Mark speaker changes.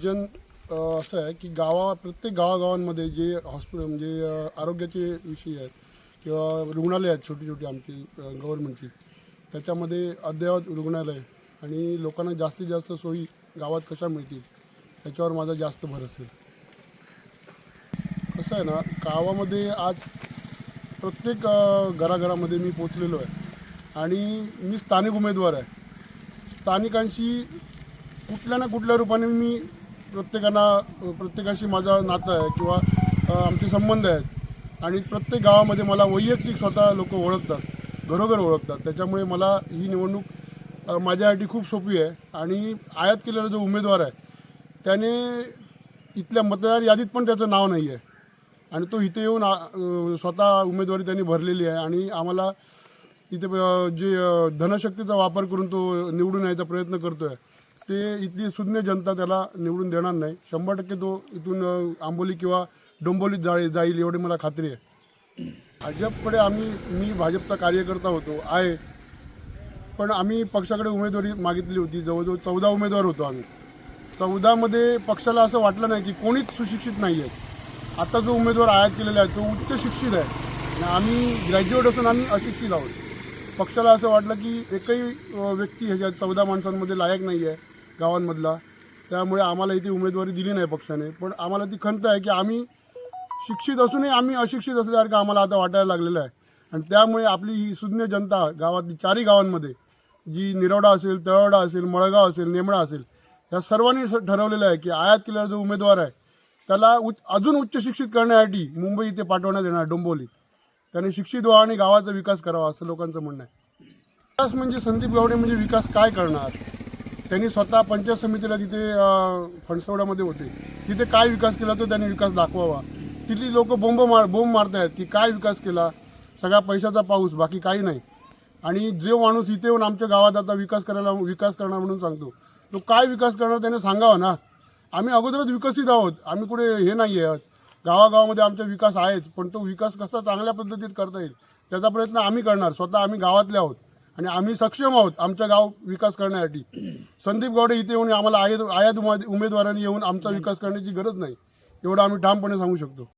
Speaker 1: Vision असं आहे की प्रत्येक गावागावांमध्ये जे हॉस्पिटल म्हणजे आरोग्याचे विषय आहेत किंवा रुग्णालय आहेत छोटी छोटी आमची गव्हर्नमेंटची, त्याच्यामध्ये अद्ययावत रुग्णालय आणि लोकांना जास्तीत जास्त सोयी गावात कशा मिळतील त्याच्यावर माझा जास्त भर असेल. कसं आहे ना, गावामध्ये आज प्रत्येक घराघरामध्ये मी पोचलेलो आहे आणि मी स्थानिक उमेदवार आहे. स्थानिकांशी कुठल्या ना कुठल्या रूपाने मी प्रत्येकाशी माझं नातं आहे किंवा आमचे संबंध आहेत आणि प्रत्येक गावामध्ये मला वैयक्तिक स्वतः लोक ओळखतात, घरोघर ओळखतात. त्याच्यामुळे मला ही निवडणूक माझ्यासाठी खूप सोपी आहे. आणि आयात केलेला जो उमेदवार आहे त्याने इथल्या मतदार यादीत पण त्याचं नाव नाही आहे आणि तो इथे येऊन स्वतः उमेदवारी त्यांनी भरलेली आहे आणि आम्हाला इथे जे धनशक्तीचा वापर करून तो निवडून यायचा प्रयत्न करतो आहे ते इथली सुज्ञ जनता त्याला निवडून देणार नाही. 100% तो इथून आंबोली किंवा डोंबोलीत जाईल एवढी मला खात्री आहे. भाजपकडे मी भाजपचा कार्यकर्ता आहे, पण आम्ही पक्षाकडे उमेदवारी मागितली होती. जवळजवळ 14 उमेदवार होतो आम्ही. 14मध्ये पक्षाला असं वाटलं नाही की कोणीच सुशिक्षित नाही आहे. आता जो उमेदवार आयात केलेला आहे तो उच्च शिक्षित आहे आणि आम्ही ग्रॅज्युएट असून आम्ही अशिक्षित आहोत. पक्षाला असं वाटलं की एकही व्यक्ती ह्याच्यात 14 माणसांमध्ये लायक नाही आहे गावांमधला, त्यामुळे आम्हाला इथे उमेदवारी दिली नाही पक्षाने. पण आम्हाला ती खंत आहे की आम्ही शिक्षित असूनही आम्ही अशिक्षित असल्यासारखं आम्हाला आता वाटायला लागलेलं आहे. आणि त्यामुळे आपली ही सुज्ञ जनता गावातली 4ही गावांमध्ये जी निरोडा असेल, तळवडा असेल, मळगाव असेल, नेमळा असेल, या सर्वांनी ठरवलेलं आहे की आयात केलेला जो उमेदवार आहे त्याला अजून उच्च शिक्षित करण्यासाठी मुंबई इथे पाठवण्यात येणार, डोंबोलीत. त्याने शिक्षित व्हा आणि गावाचा विकास करावा असं लोकांचं म्हणणं आहे. विकास म्हणजे संदीप गावडे म्हणजे विकास काय करणार? त्यांनी स्वतः पंचायत समितीला तिथे फणसवड्यामध्ये होते, तिथे काय विकास केला तो त्यांनी विकास दाखवावा. तिथली लोक बोंब मारत आहेत की काय विकास केला, सगळा पैशाचा पाऊस, बाकी काही नाही. आणि जो माणूस इथे येऊन आमच्या गावात आता विकास करणार म्हणून सांगतो, तो काय विकास करणार त्याने सांगावा ना. आम्ही अगोदरच विकसित आहोत, आम्ही कुठे हे नाही आहोत. गावागावामध्ये आमचा विकास आहेच, पण तो विकास कसा चांगल्या पद्धतीत करता येईल त्याचा प्रयत्न आम्ही करणार. स्वतः आम्ही गावातले आहोत आणि आम्ही सक्षम आहोत आमच्या गाव विकास करण्यासाठी. संदीप गावडे इथे येऊन आम्हाला आयात उमेदवारांनी येऊन आमचा विकास करण्याची गरज नाही, एवढं आम्ही ठामपणे सांगू शकतो.